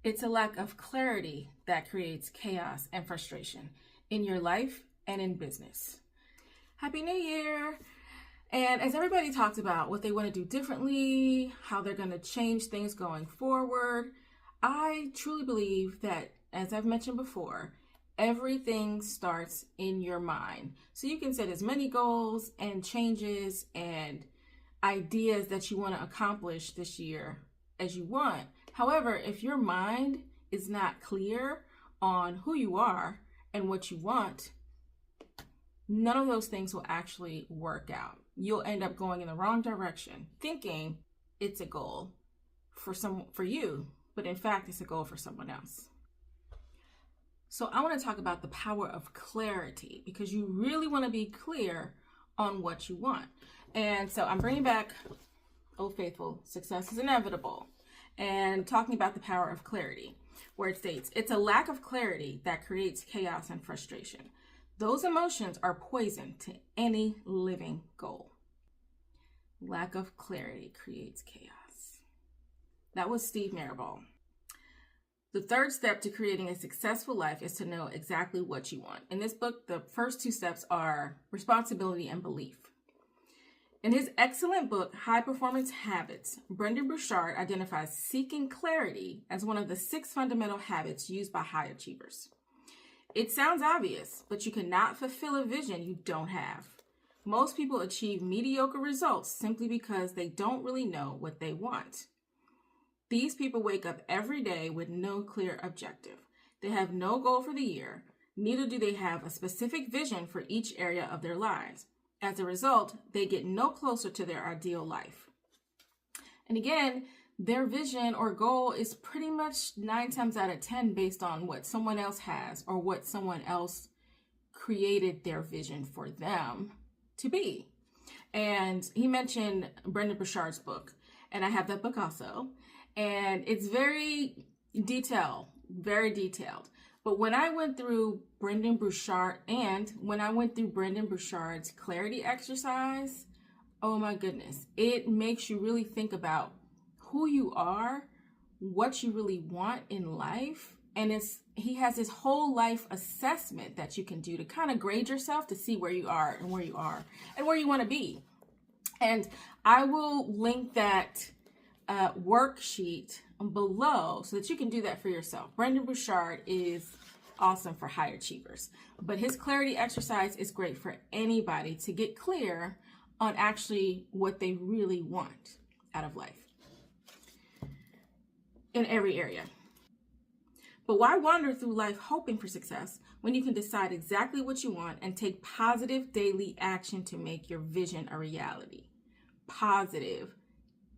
It's a lack of clarity that creates chaos and frustration in your life and in business. Happy New Year! And as everybody talks about what they want to do differently, how they're going to change things going forward, I truly believe that, as I've mentioned before, everything starts in your mind. So you can set as many goals and changes and ideas that you want to accomplish this year as you want. However, if your mind is not clear on who you are and what you want, none of those things will actually work out. You'll end up going in the wrong direction, thinking it's a goal for you, but in fact, it's a goal for someone else. So I want to talk about the power of clarity, because you really want to be clear on what you want. And so I'm bringing back Old Faithful, Success is Inevitable, and talking about the power of clarity, where it states, it's a lack of clarity that creates chaos and frustration. Those emotions are poison to any living goal. Lack of clarity creates chaos. That was Steve Maraball. The third step to creating a successful life is to know exactly what you want. In this book, the first two steps are responsibility and belief. In his excellent book, High Performance Habits, Brendon Burchard identifies seeking clarity as one of the 6 fundamental habits used by high achievers. It sounds obvious, but you cannot fulfill a vision you don't have. Most people achieve mediocre results simply because they don't really know what they want. These people wake up every day with no clear objective. They have no goal for the year, neither do they have a specific vision for each area of their lives. As a result, they get no closer to their ideal life. And again, their vision or goal is pretty much 9 times out of 10 based on what someone else has or what someone else created their vision for them to be. And he mentioned Brendon Burchard's book, and I have that book also. And it's very detailed. But when I went through Brendon Burchard's clarity exercise, oh my goodness, it makes you really think about who you are, what you really want in life. And he has this whole life assessment that you can do to kind of grade yourself to see where you are and where you want to be. And I will link that worksheet below so that you can do that for yourself. Brendon Burchard is awesome for high achievers, but his clarity exercise is great for anybody to get clear on actually what they really want out of life in every area. But why wander through life hoping for success when you can decide exactly what you want and take positive daily action to make your vision a reality? Positive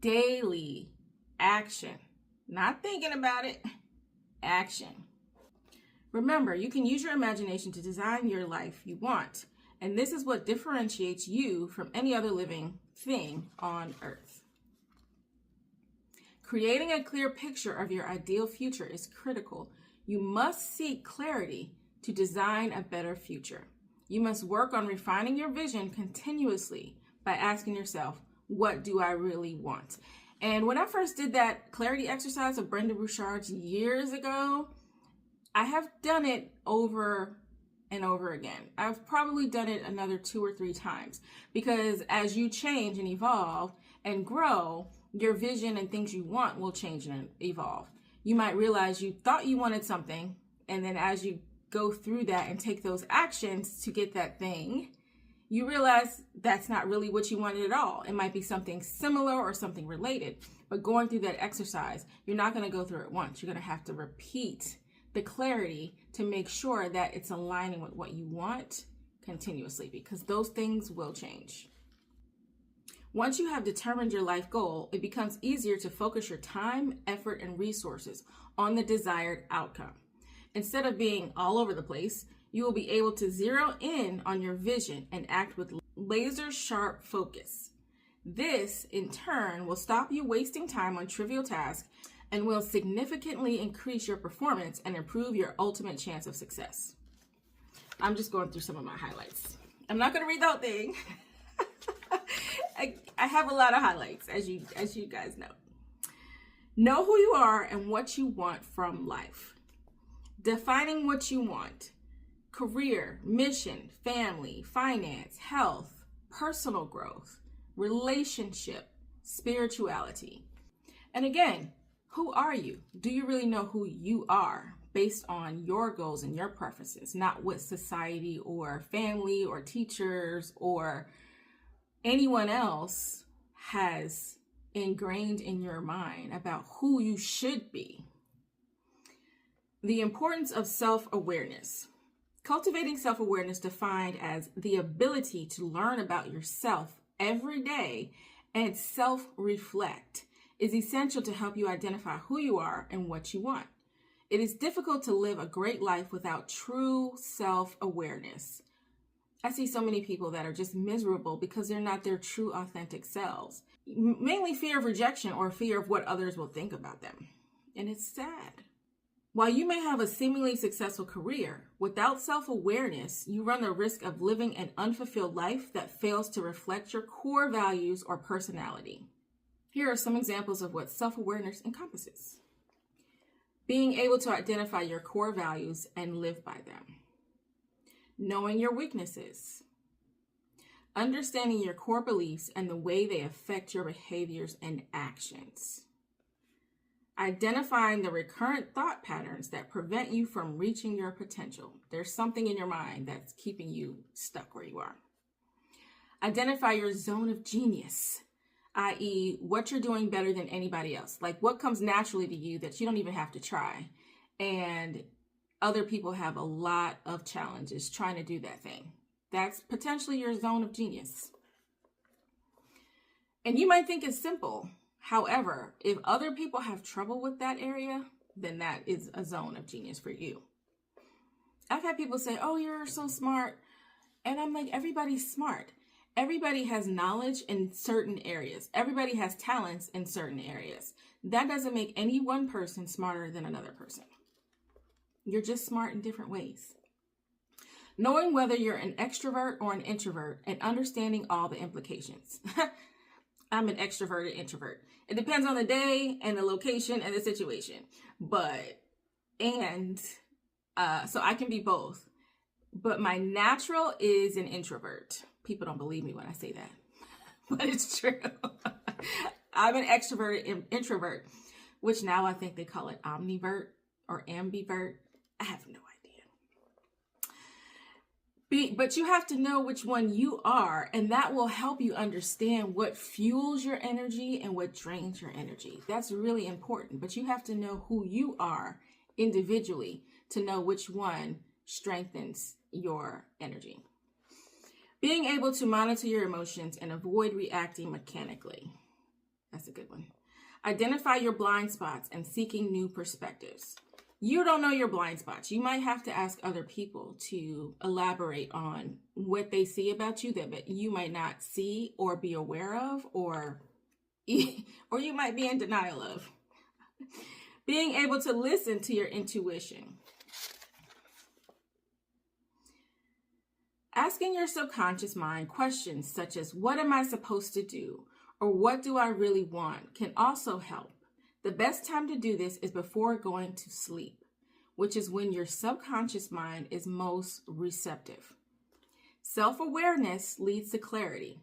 daily action. Not thinking about it, action. Remember, you can use your imagination to design your life you want, and this is what differentiates you from any other living thing on earth. Creating a clear picture of your ideal future is critical. You must seek clarity to design a better future. You must work on refining your vision continuously by asking yourself, what do I really want? And when I first did that clarity exercise of Brendon Burchard's years ago, I have done it over and over again. I've probably done it another 2 or 3 times, because as you change and evolve and grow, your vision and things you want will change and evolve. You might realize you thought you wanted something, and then as you go through that and take those actions to get that thing, you realize that's not really what you wanted at all. It might be something similar or something related, but going through that exercise, you're not going to go through it once. You're going to have to repeat the clarity to make sure that it's aligning with what you want continuously, because those things will change. Once you have determined your life goal, it becomes easier to focus your time, effort, and resources on the desired outcome. Instead of being all over the place, you will be able to zero in on your vision and act with laser sharp focus. This, in turn, will stop you wasting time on trivial tasks and will significantly increase your performance and improve your ultimate chance of success. I'm just going through some of my highlights. I'm not going to read the whole thing. I have a lot of highlights, as you guys know. Know who you are and what you want from life. Defining what you want. Career, mission, family, finance, health, personal growth, relationship, spirituality. And again, who are you? Do you really know who you are based on your goals and your preferences, not what society or family or teachers or anyone else has ingrained in your mind about who you should be? The importance of self-awareness. Cultivating self-awareness, defined as the ability to learn about yourself every day and self-reflect, is essential to help you identify who you are and what you want. It is difficult to live a great life without true self-awareness. I see so many people that are just miserable because they're not their true, authentic selves. Mainly fear of rejection or fear of what others will think about them. And it's sad. While you may have a seemingly successful career, without self-awareness, you run the risk of living an unfulfilled life that fails to reflect your core values or personality. Here are some examples of what self-awareness encompasses. Being able to identify your core values and live by them. Knowing your weaknesses. Understanding your core beliefs and the way they affect your behaviors and actions. Identifying the recurrent thought patterns that prevent you from reaching your potential. There's something in your mind that's keeping you stuck where you are. Identify your zone of genius, i.e., what you're doing better than anybody else. Like what comes naturally to you that you don't even have to try. And other people have a lot of challenges trying to do that thing. That's potentially your zone of genius. And you might think it's simple. However, if other people have trouble with that area, then that is a zone of genius for you. I've had people say, oh, you're so smart. And I'm like, everybody's smart. Everybody has knowledge in certain areas. Everybody has talents in certain areas. That doesn't make any one person smarter than another person. You're just smart in different ways. Knowing whether you're an extrovert or an introvert and understanding all the implications. I'm an extroverted introvert. It depends on the day and the location and the situation. So I can be both. But my natural is an introvert. People don't believe me when I say that, but it's true. I'm an extroverted introvert, which now I think they call it omnivert or ambivert. I have no idea. But you have to know which one you are, and that will help you understand what fuels your energy and what drains your energy. That's really important, but you have to know who you are individually to know which one strengthens your energy. Being able to monitor your emotions and avoid reacting mechanically. That's a good one. Identify your blind spots and seeking new perspectives. You don't know your blind spots. You might have to ask other people to elaborate on what they see about you that you might not see or be aware of, or you might be in denial of. Being able to listen to your intuition. Asking your subconscious mind questions such as, what am I supposed to do? Or what do I really want? Can also help. The best time to do this is before going to sleep, which is when your subconscious mind is most receptive. Self-awareness leads to clarity.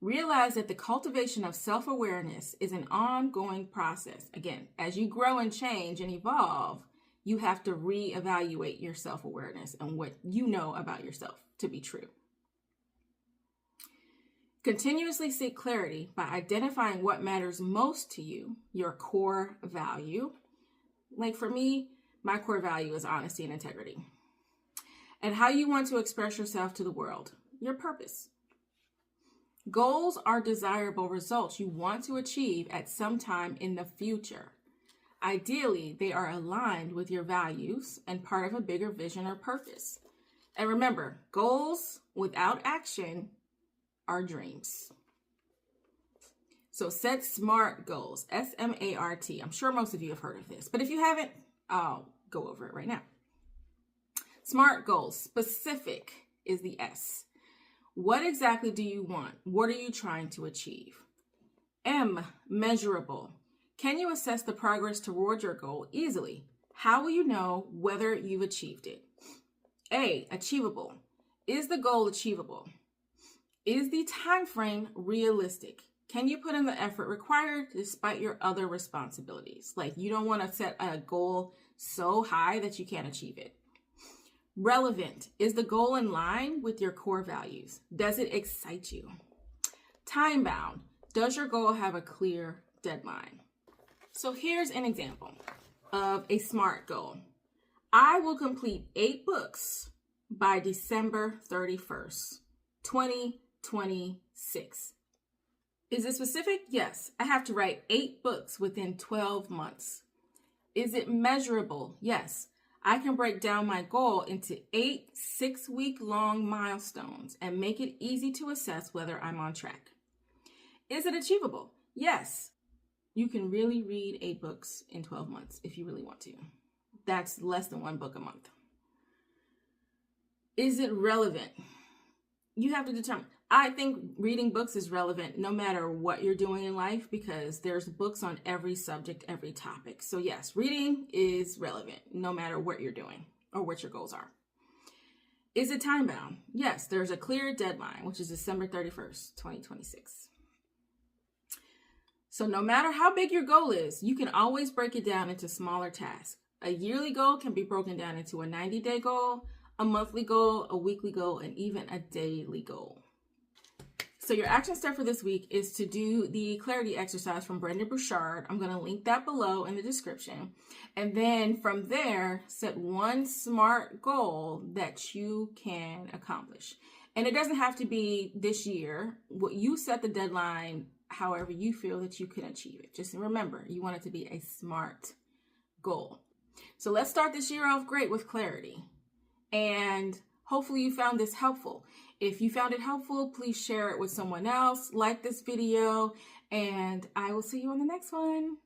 Realize that the cultivation of self-awareness is an ongoing process. Again, as you grow and change and evolve, you have to reevaluate your self-awareness and what you know about yourself to be true. Continuously seek clarity by identifying what matters most to you, your core value. Like for me, my core value is honesty and integrity. And how you want to express yourself to the world, your purpose. Goals are desirable results you want to achieve at some time in the future. Ideally, they are aligned with your values and part of a bigger vision or purpose. And remember, goals without action are dreams. So set SMART goals, S-M-A-R-T. I'm sure most of you have heard of this, but if you haven't, I'll go over it right now. SMART goals, specific is the S. What exactly do you want? What are you trying to achieve? M, measurable. Can you assess the progress toward your goal easily? How will you know whether you've achieved it? A, achievable. Is the goal achievable? Is the time frame realistic? Can you put in the effort required despite your other responsibilities? Like, you don't want to set a goal so high that you can't achieve it. Relevant. Is the goal in line with your core values? Does it excite you? Time bound. Does your goal have a clear deadline? So here's an example of a SMART goal. I will complete 8 books by December 31st, 2026. Is it specific? Yes. I have to write 8 books within 12 months. Is it measurable? Yes. I can break down my goal into 8 6-week-long milestones and make it easy to assess whether I'm on track. Is it achievable? Yes. You can really read 8 books in 12 months if you really want to. That's less than 1 book a month. Is it relevant? You have to determine. I think reading books is relevant no matter what you're doing in life, because there's books on every subject, every topic. So yes, reading is relevant no matter what you're doing or what your goals are. Is it time bound? Yes, there's a clear deadline, which is December 31st, 2026. So no matter how big your goal is, you can always break it down into smaller tasks. A yearly goal can be broken down into a 90-day goal, a monthly goal, a weekly goal, and even a daily goal. So your action step for this week is to do the clarity exercise from Brendon Burchard. I'm going to link that below in the description. And then from there, set one SMART goal that you can accomplish. And it doesn't have to be this year. What you set the deadline however you feel that you can achieve it. Just remember, you want it to be a SMART goal. So let's start this year off great with clarity. And hopefully you found this helpful. If you found it helpful, please share it with someone else, like this video, and I will see you on the next one.